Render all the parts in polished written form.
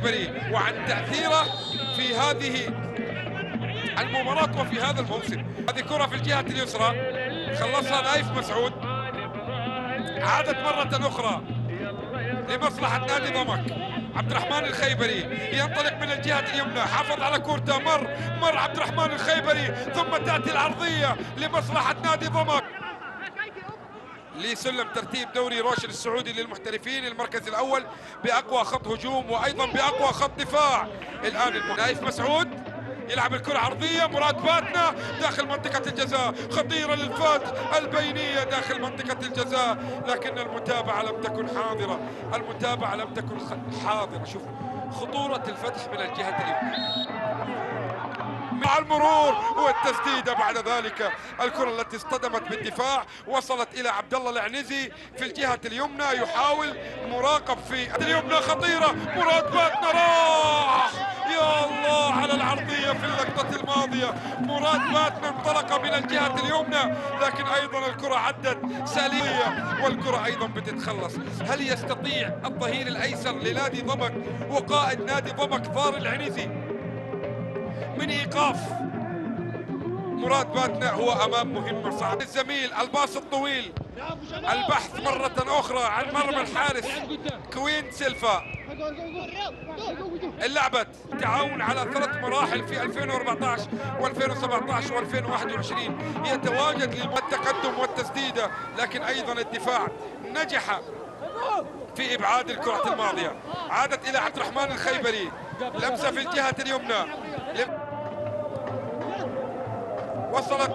الخيبري وعن تأثيره في هذه المباراة وفي هذا الموسم. هذه كرة في الجهة اليسرى خلصها نايف مسعود، عادت مرة أخرى لمصلحة نادي ضمك. عبد الرحمن الخيبري ينطلق من الجهة اليمنى، حافظ على كورته، مر عبد الرحمن الخيبري، ثم تأتي العرضية لمصلحة نادي ضمك لسلم ترتيب دوري روشن السعودي للمحترفين، المركز الأول بأقوى خط هجوم وأيضا بأقوى خط دفاع. الآن نايف مسعود يلعب الكرة عرضية، مراد باتنا داخل منطقة الجزاء، خطيرة للفتح البينية داخل منطقة الجزاء، لكن المتابعة لم تكن حاضرة، المتابعة لم تكن حاضرة. شوف خطورة الفتح من الجهة اليمنى مع المرور والتسديده. بعد ذلك الكره التي اصطدمت بالدفاع وصلت الى عبد الله العنزي في الجهه اليمنى، يحاول مراقب في اليمنى، خطيره، مراد باتنا راح، يا الله على العرضيه في اللقطه الماضيه. مراد باتنا انطلق من الجهه اليمنى، لكن ايضا الكره عدت سليمه والكره ايضا بتتخلص. هل يستطيع الظهير الايسر لنادي ضمك وقائد نادي ضمك ضار العنزي من ايقاف مراد باتنا؟ هو امام مهمه صعبه. الزميل الباص الطويل، البحث مره اخرى عن مرمى الحارس كوين سيلفا. اللعبة تعاون على 3 مراحل في 2014 و2017 و2021، يتواجد للتقدم والتسديده، لكن ايضا الدفاع نجح في ابعاد الكرة الماضية. عادت الى عبد الرحمن الخيبري، لمسه في الجهة اليمنى، وصلت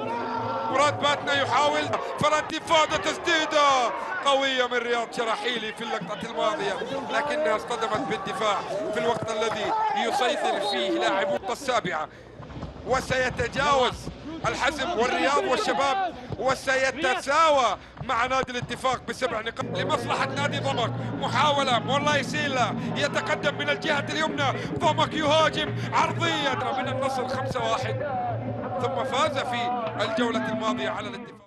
مراد باتنا يحاول فرد إفادة، تسديدة قوية من رياض شراحيلي في اللقطة الماضية، لكنها اصطدمت بالدفاع في الوقت الذي يسيطر فيه لاعبو السابعة. وسيتجاوز الحزم والرياض والشباب وسيتساوى مع نادي الاتفاق ب7 نقاط لمصلحة نادي ضمك. محاولة مولاي سيلا يتقدم من الجهة اليمنى، ضمك يهاجم، عرضية من النصر 5-1، ثم فاز في الجولة الماضية على